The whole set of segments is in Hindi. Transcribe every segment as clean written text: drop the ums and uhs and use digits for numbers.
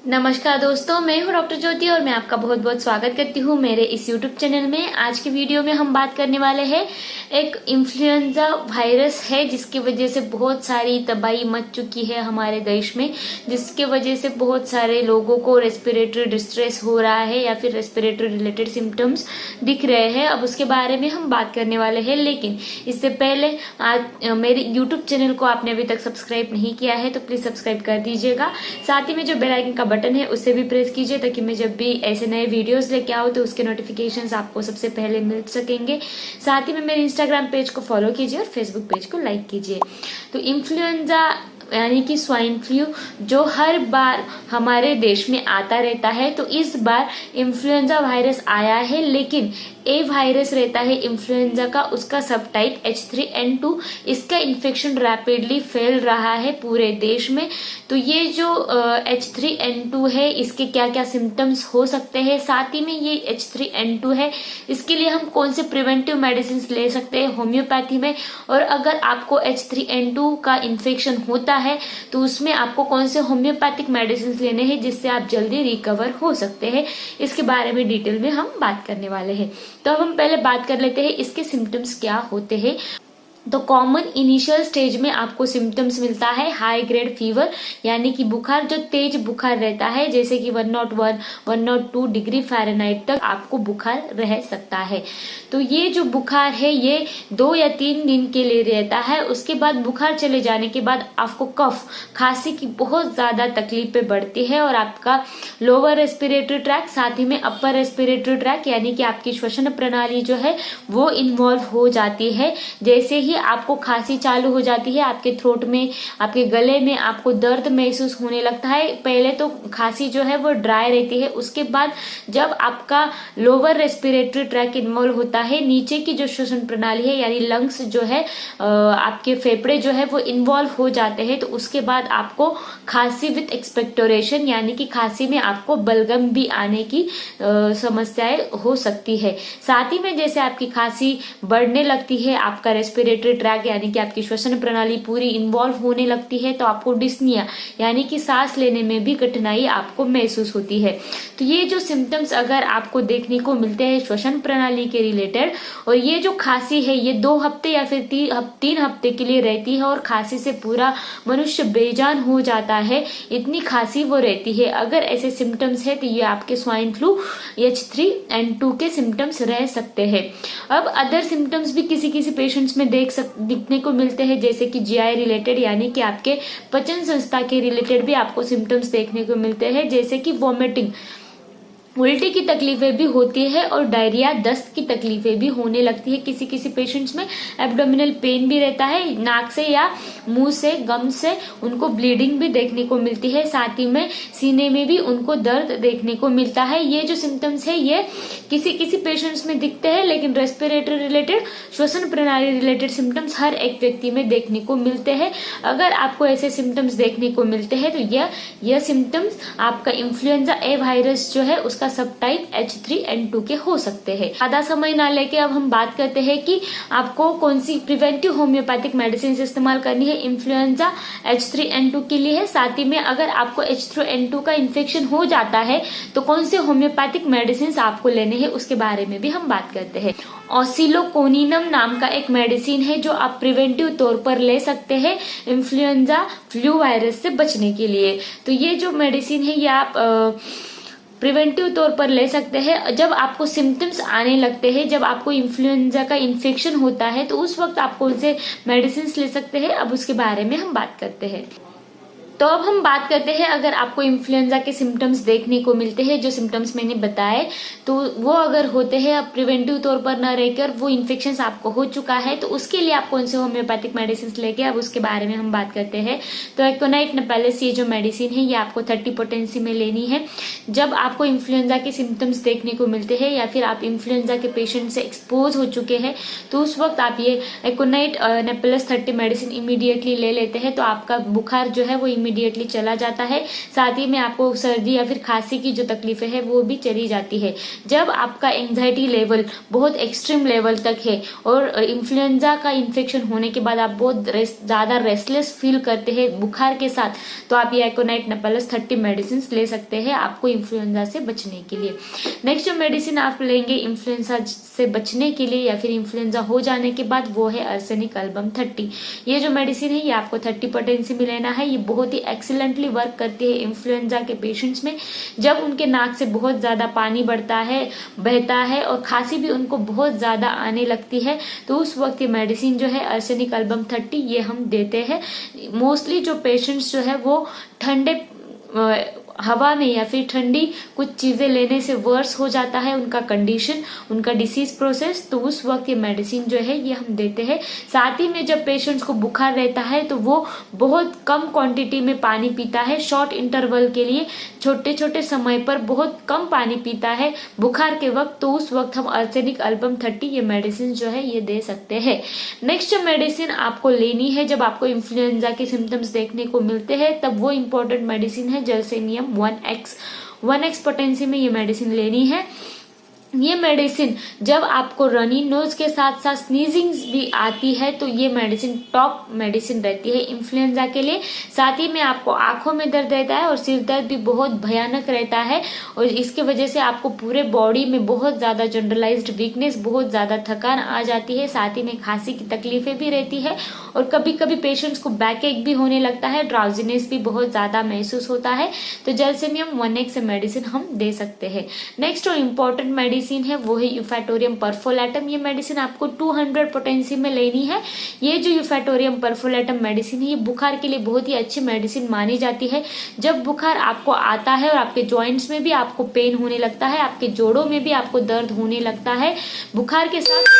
नमस्कार दोस्तों, मैं हूं डॉक्टर ज्योति और मैं आपका बहुत बहुत स्वागत करती हूं मेरे इस YouTube चैनल में। आज की वीडियो में हम बात करने वाले हैं एक इन्फ्लुएंजा वायरस है जिसकी वजह से बहुत सारी तबाही मच चुकी है हमारे देश में, जिसके वजह से बहुत सारे लोगों को रेस्पिरेटरी डिस्ट्रेस हो रहा है या फिर रेस्पिरेटरी रिलेटेड सिम्टम्स दिख रहे हैं। अब उसके बारे में हम बात करने वाले हैं, लेकिन इससे पहले आज मेरे YouTube चैनल को आपने अभी तक सब्सक्राइब नहीं किया है तो प्लीज सब्सक्राइब कर दीजिएगा। साथ ही में जो बेल आइकन का बटन है उसे भी प्रेस कीजिए ताकि मैं जब भी ऐसे नए वीडियोस लेके आऊँ तो उसके नोटिफिकेशंस आपको सबसे पहले मिल सकेंगे। साथ ही में मेरे इंस्टाग्राम पेज को फॉलो कीजिए और फेसबुक पेज को लाइक कीजिए। तो इन्फ्लुएंजा यानी कि स्वाइन फ्लू जो हर बार हमारे देश में आता रहता है, तो इस बार इन्फ्लुएंजा वायरस आया है, लेकिन ए वायरस रहता है इन्फ्लुएंजा का, उसका सब टाइप H3N2। इसका इन्फेक्शन रैपिडली फैल रहा है पूरे देश में। तो ये जो H3N2 है, इसके क्या क्या सिम्टम्स हो सकते हैं, साथ ही में ये H3N2 है, इसके लिए हम कौन से प्रिवेंटिव मेडिसिन ले सकते हैं होम्योपैथी में, और अगर आपको H3N2 का इन्फेक्शन होता है तो उसमें आपको कौन से होम्योपैथिक मेडिसिन लेने हैं जिससे आप जल्दी रिकवर हो सकते हैं, इसके बारे में डिटेल में हम बात करने वाले हैं। तो अब हम पहले बात कर लेते हैं इसके सिम्टम्स क्या होते हैं। तो कॉमन इनिशियल स्टेज में आपको सिम्टम्स मिलता है हाई ग्रेड फीवर, यानी कि बुखार, जो तेज बुखार रहता है, जैसे कि 101, 102 डिग्री फ़ारेनहाइट तक आपको बुखार रह सकता है। तो ये जो बुखार है ये 2 या 3 दिन के लिए रहता है। उसके बाद बुखार चले जाने के बाद आपको कफ, खांसी की बहुत ज्यादा तकलीफें बढ़ती है और आपका लोअर रेस्पिरेटरी ट्रैक, साथ ही में अपर रेस्पिरेटरी ट्रैक यानी कि आपकी श्वसन प्रणाली जो है वो इन्वॉल्व हो जाती है। जैसे ही आपको खांसी चालू हो जाती है, आपके थ्रोट में, आपके गले में आपको दर्द महसूस होने लगता है। पहले तो खांसी जो है वो ड्राई रहती है, उसके बाद जब आपका लोअर रेस्पिरेटरी ट्रैक इन्वॉल्व होता है, नीचे की जो श्वसन प्रणाली है यानी लंग्स जो है, आपके फेफड़े जो है वो इन्वॉल्व हो जाते हैं, तो उसके बाद आपको खांसी विथ एक्सपेक्टोरेशन यानी कि खांसी में आपको बलगम भी आने की समस्याएं हो सकती है। साथ ही में जैसे आपकी खांसी बढ़ने लगती है, आपका रेस्पिरेटरी ट्रैक यानी कि आपकी श्वसन प्रणाली पूरी इन्वॉल्व होने लगती है, तो आपको डिस्निया यानी कि सांस लेने में भी कठिनाई आपको महसूस होती है। तो ये जो सिम्टम्स अगर आपको देखने को मिलते हैं श्वसन प्रणाली के रिलेटेड, और ये जो खांसी है ये 2 हफ्ते या फिर 3 हफ्ते के लिए रहती है और खांसी से पूरा मनुष्य बेजान हो जाता है, इतनी खांसी वो रहती है। अगर ऐसे सिम्टम्स है तो ये आपके स्वाइन फ्लू H3N2 के सिम्टम्स रह सकते हैं। अब अदर सिम्टम्स भी किसी किसी पेशेंट्स में दिखने को मिलते हैं, जैसे कि GI रिलेटेड यानी कि आपके पाचन संस्था के रिलेटेड भी आपको सिम्टम्स देखने को मिलते हैं, जैसे कि वॉमिटिंग, उल्टी की तकलीफें भी होती है और डायरिया, दस्त की तकलीफें भी होने लगती है किसी किसी पेशेंट्स में। एब्डोमिनल पेन भी रहता है, नाक से या मुंह से, गम से उनको ब्लीडिंग भी देखने को मिलती है, साथ ही में सीने में भी उनको दर्द देखने को मिलता है। ये जो सिम्टम्स है ये किसी किसी पेशेंट्स में दिखते हैं, लेकिन रेस्पिरेटरी रिलेटेड, श्वसन प्रणाली रिलेटेड सिम्टम्स हर एक व्यक्ति में देखने को मिलते हैं। अगर आपको ऐसे सिम्टम्स देखने को मिलते हैं तो यह सिम्टम्स आपका इन्फ्लुएंजा ए वायरस जो है उसका सब टाइप H3N2 के हो सकते हैं। ज्यादा समय ना लेके अब हम बात करते हैं कि आपको कौन सी प्रिवेंटिव होम्योपैथिक मेडिसिन इस्तेमाल करनी है इन्फ्लुएंजा H3N2 के लिए। साथ ही में अगर आपको H3N2 का इन्फेक्शन हो जाता है तो कौन से होम्योपैथिक मेडिसिन आपको लेने हैं उसके बारे में भी हम बात करते हैं। ऑसिलोकोनिनम नाम का एक मेडिसिन है जो आप प्रिवेंटिव तौर पर ले सकते हैं इन्फ्लुएंजा फ्लू वायरस से बचने के लिए। तो ये जो मेडिसिन है ये आप प्रिवेंटिव तौर पर ले सकते हैं। जब आपको सिम्टम्स आने लगते हैं, जब आपको इन्फ्लुएंजा का इन्फेक्शन होता है, तो उस वक्त आप कौन से मेडिसिन ले सकते हैं, अब उसके बारे में हम बात करते हैं। तो अब हम बात करते हैं अगर आपको इन्फ्लुएंजा के सिम्टम्स देखने को मिलते हैं, जो सिम्टम्स मैंने बताए, तो वो अगर होते हैं, अब प्रिवेंटिव तौर पर न रहकर वो इन्फेक्शन आपको हो चुका है, तो उसके लिए आप कौन से होम्योपैथिक मेडिसिन लेके अब उसके बारे में हम बात करते हैं। तो एकोनाइट नेपेलिस ये जो मेडिसिन है ये आपको 30 पोटेंसी में लेनी है। जब आपको इन्फ्लुएंजा के सिम्टम्स देखने को मिलते हैं या फिर आप इन्फ्लुएंजा के पेशेंट से एक्सपोज हो चुके हैं, तो उस वक्त आप ये एकोनाइट नेपेलिस 30 मेडिसिन इमीडिएटली ले लेते हैं, तो आपका बुखार जो है वो इमीडिएटली चला जाता है। साथ ही में आपको सर्दी या फिर खांसी की जो तकलीफें है वो भी चली जाती है। जब आपका एंजाइटी लेवल बहुत एक्सट्रीम लेवल तक है और इन्फ्लुएंजा का इन्फेक्शन होने के बाद आप बहुत ज्यादा रेस्टलेस फील करते हैं बुखार के साथ, तो आप ये एकोनाइट नेपेलस 30 मेडिसिन ले सकते हैं आपको इन्फ्लुएंजा से बचने के लिए। नेक्स्ट जो मेडिसिन आप लेंगे इन्फ्लुएंजा से बचने के लिए या फिर इन्फ्लुएंजा हो जाने के बाद वो है आर्सेनिक एल्बम 30। ये जो मेडिसिन है ये आपको 30 पोटेंसी में लेना है। ये बहुत ही एक्सीलेंटली वर्क करती है इन्फ्लुएंजा के पेशेंट्स में। जब उनके नाक से बहुत ज्यादा पानी बढ़ता है, बहता है और खांसी भी उनको बहुत ज्यादा आने लगती है, तो उस वक्त ये मेडिसिन जो है आर्सेनिक एल्बम 30 ये हम देते हैं। मोस्टली जो पेशेंट्स जो है वो ठंडे हवा में या फिर ठंडी कुछ चीजें लेने से वर्स हो जाता है उनका कंडीशन, उनका डिसीज प्रोसेस, तो उस वक्त ये मेडिसिन जो है ये हम देते हैं। साथ ही में जब पेशेंट्स को बुखार रहता है तो वो बहुत कम क्वांटिटी में पानी पीता है, शॉर्ट इंटरवल के लिए छोटे छोटे समय पर बहुत कम पानी पीता है बुखार के वक्त, तो उस वक्त हम आर्सेनिक एल्बम 30 ये मेडिसिन जो है ये दे सकते हैं। नेक्स्ट जो मेडिसिन आपको लेनी है जब आपको इन्फ्लुएंजा के सिम्टम्स देखने को मिलते हैं, तब वो इम्पोर्टेंट मेडिसिन है जलसेनियम 1x पोटेंसी में ये मेडिसिन लेनी है। ये मेडिसिन जब आपको रनी नोज के साथ साथ स्नीजिंग भी आती है तो ये मेडिसिन टॉप मेडिसिन रहती है इन्फ्लुएंजा के लिए। साथ ही में आपको आंखों में दर्द रहता है और सिर दर्द भी बहुत भयानक रहता है और इसके वजह से आपको पूरे बॉडी में बहुत ज्यादा जनरलाइज्ड वीकनेस, बहुत ज्यादा थकान आ जाती है। साथ ही में खांसी की तकलीफें भी रहती है और कभी कभी पेशेंट्स को बैक एक भी होने लगता है, ड्राउजीनेस भी बहुत ज्यादा महसूस होता है, तो जलसेनियम 1x मेडिसिन हम दे सकते हैं। नेक्स्ट और इम्पोर्टेंट मेडिसिन है वो है यूफेटोरियम परफोलेटम। ये मेडिसिन आपको 200 पोटेंसी में लेनी है। ये जो यूफेटोरियम परफोलेटम मेडिसिन है ये बुखार के लिए बहुत ही अच्छी मेडिसिन मानी जाती है। जब बुखार आपको आता है और आपके जॉइंट्स में भी आपको पेन होने लगता है, आपके जोड़ों में भी आपको दर्द होने लगता है बुखार के साथ,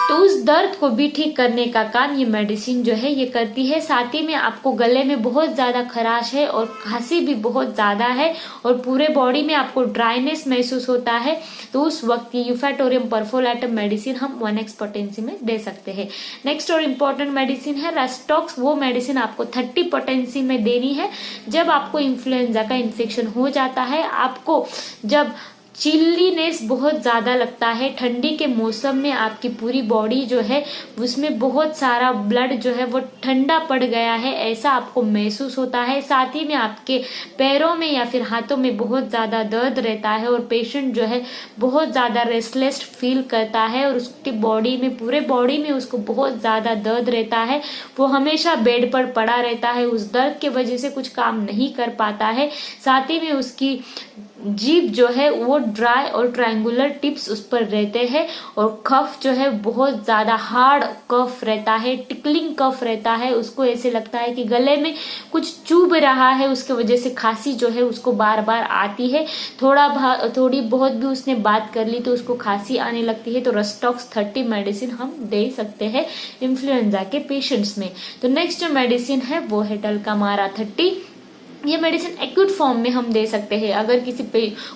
तो उस दर्द को भी ठीक करने का काम ये मेडिसिन जो है ये करती है। साथ ही में आपको गले में बहुत ज्यादा खराश है और खांसी भी बहुत ज्यादा है और पूरे बॉडी में आपको ड्राइनेस महसूस होता है, तो उस वक्त यूफेटोरियम परफोलेटम मेडिसिन हम 1x पोटेंसी में दे सकते हैं। नेक्स्ट और इम्पोर्टेंट मेडिसिन है रेस्टॉक्स। वो मेडिसिन आपको 30 पोटेंसी में देनी है। जब आपको इन्फ्लुएंजा का इन्फेक्शन हो जाता है, आपको जब चिल्लीनेस बहुत ज्यादा लगता है, ठंडी के मौसम में आपकी पूरी बॉडी जो है उसमें बहुत सारा ब्लड जो है वो ठंडा पड़ गया है, ऐसा आपको महसूस होता है। साथ ही में आपके पैरों में या फिर हाथों में बहुत ज्यादा दर्द रहता है और पेशेंट जो है बहुत ज्यादा रेस्टलेस फील करता है और उसके बॉडी में, पूरे बॉडी में उसको बहुत ज्यादा दर्द रहता है। वो हमेशा बेड पर पड़ा रहता है, उस दर्द के वजह से कुछ काम नहीं कर पाता है। साथ ही में उसकी जीभ जो है वो ड्राई और ट्रायंगुलर टिप्स उस पर रहते हैं और कफ जो है बहुत ज्यादा हार्ड कफ रहता है, टिकलिंग कफ रहता है। उसको ऐसे लगता है कि गले में कुछ चुभ रहा है, उसके वजह से खांसी जो है उसको बार बार आती है। थोड़ी बहुत भी उसने बात कर ली तो उसको खांसी आने लगती है, तो रेस्टॉक्स 30 मेडिसिन हम दे सकते हैं इन्फ्लुएंजा के पेशेंट्स में। तो नेक्स्ट जो मेडिसिन है वो है डल्कामारा 30। ये मेडिसिन एक्यूट फॉर्म में हम दे सकते हैं। अगर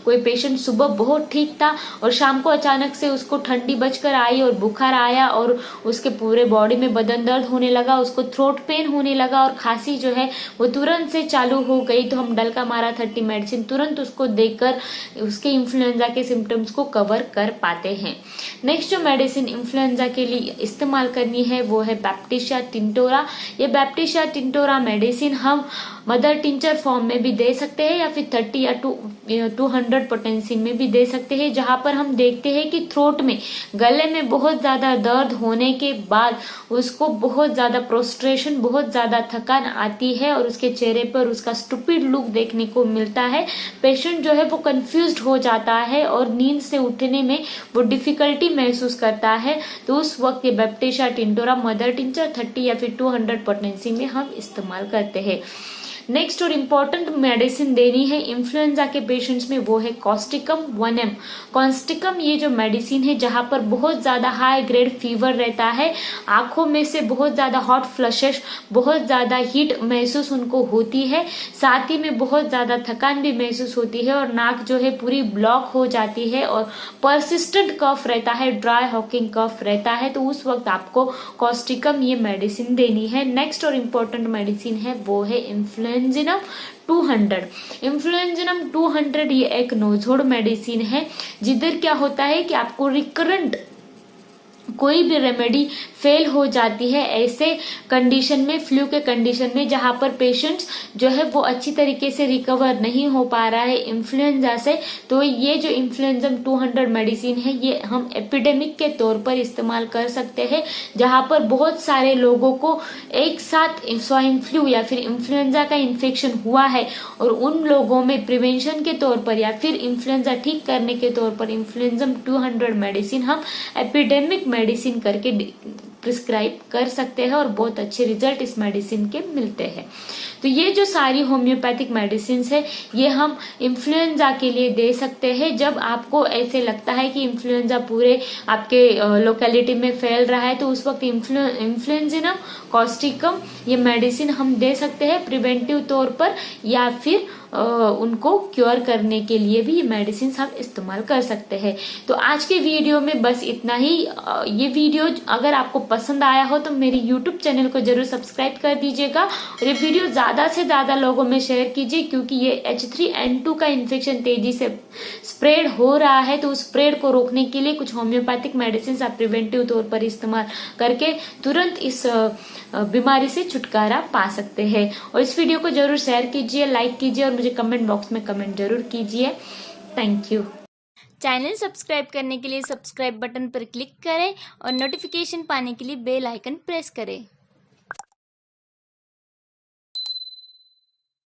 कोई पेशेंट सुबह बहुत ठीक था और शाम को अचानक से उसको ठंडी बजकर आई और बुखार आया और उसके पूरे बॉडी में बदन दर्द होने लगा, उसको थ्रोट पेन होने लगा और खांसी जो है वो तुरंत से चालू हो गई, तो हम डल्कामारा 30 मेडिसिन तुरंत उसको देकर उसके इन्फ्लुएंजा के सिम्टम्स को कवर कर पाते हैं। नेक्स्ट जो मेडिसिन इन्फ्लुएंजा के लिए इस्तेमाल करनी है वो है बैप्टिशिया टिंटोरा। ये बैप्टिशिया टिंटोरा मेडिसिन हम मदर टिंचर फॉर्म में भी दे सकते हैं या फिर 30 या 200 पोटेंसी में भी दे सकते हैं, जहां पर हम देखते हैं कि थ्रोट में, गले में बहुत ज्यादा दर्द होने के बाद उसको बहुत ज्यादा प्रोस्ट्रेशन, बहुत ज्यादा थकान आती है और उसके चेहरे पर उसका स्टूपिड लुक देखने को मिलता है। पेशेंट जो है वो कंफ्यूज्ड हो जाता है और नींद से उठने में वो डिफिकल्टी महसूस करता है, तो उस वक्त ये बैप्टिशिया टिंटोरा मदर टिंचर 30 या फिर 200 पोटेंसी में हम इस्तेमाल करते हैं। नेक्स्ट और इम्पोर्टेंट मेडिसिन देनी है इन्फ्लुएंजा के पेशेंट्स में वो है कॉस्टिकम 1m। कॉस्टिकम ये जो मेडिसिन है जहां पर बहुत ज्यादा हाई ग्रेड फीवर रहता है, आंखों में से बहुत ज्यादा हॉट फ्लशेस, बहुत ज्यादा हीट महसूस उनको होती है, साथ ही में बहुत ज्यादा थकान भी महसूस होती है और नाक जो है पूरी ब्लॉक हो जाती है और परसिस्टेंट कफ रहता है, ड्राई हॉकिंग कफ रहता है, तो उस वक्त आपको कॉस्टिकम ये मेडिसिन देनी है। नेक्स्ट और इम्पोर्टेंट मेडिसिन है वो है इन्फ्लुएंजा इन्फ्लुएंजिनम 200। इन्फ्लुएंजिनम 200 ये एक नोजोड मेडिसिन है, जिधर क्या होता है कि आपको रिकरेंट कोई भी रेमेडी फेल हो जाती है ऐसे कंडीशन में, फ्लू के कंडीशन में, जहां पर पेशेंट्स जो है वो अच्छी तरीके से रिकवर नहीं हो पा रहा है इन्फ्लुएंजा से, तो ये जो इन्फ्लुएंजम 200 मेडिसिन है ये हम एपिडेमिक के तौर पर इस्तेमाल कर सकते हैं, जहां पर बहुत सारे लोगों को एक साथ स्वाइन फ्लू या फिर इन्फ्लुएंजा का इन्फेक्शन हुआ है और उन लोगों में प्रिवेंशन के तौर पर या फिर इन्फ्लुएंजा ठीक करने के तौर पर इन्फ्लुएंजम 200 मेडिसिन हम एपिडेमिक मेडिसिन करके प्रिस्क्राइब कर सकते हैं और बहुत अच्छे रिजल्ट इस मेडिसिन के मिलते हैं। तो ये जो सारी होम्योपैथिक मेडिसिन है ये हम इन्फ्लुएंजा के लिए दे सकते हैं। जब आपको ऐसे लगता है कि इन्फ्लुएंजा पूरे आपके लोकेलिटी में फैल रहा है तो उस वक्त इन्फ्लुएंजिनम कॉस्टिकम ये मेडिसिन हम दे सकते हैं प्रिवेंटिव तौर पर, या फिर उनको क्योर करने के लिए भी ये मेडिसिन हम इस्तेमाल कर सकते हैं। तो आज के वीडियो में बस इतना ही। ये वीडियो अगर आपको पसंद आया हो तो मेरी YouTube चैनल को जरूर सब्सक्राइब कर दीजिएगा और ये वीडियो ज्यादा से ज्यादा लोगों में शेयर कीजिए, क्योंकि ये H3N2 का इन्फेक्शन तेजी से स्प्रेड हो रहा है, तो उस स्प्रेड को रोकने के लिए कुछ होम्योपैथिक मेडिसिन आप प्रिवेंटिव तौर पर इस्तेमाल करके तुरंत इस बीमारी से छुटकारा पा सकते हैं। और इस वीडियो को जरूर शेयर कीजिए, लाइक कीजिए और मुझे कमेंट बॉक्स में कमेंट जरूर कीजिए। Thank you. चैनल सब्सक्राइब करने के लिए सब्सक्राइब बटन पर क्लिक करें और नोटिफिकेशन पाने के लिए बेल आइकन प्रेस करें।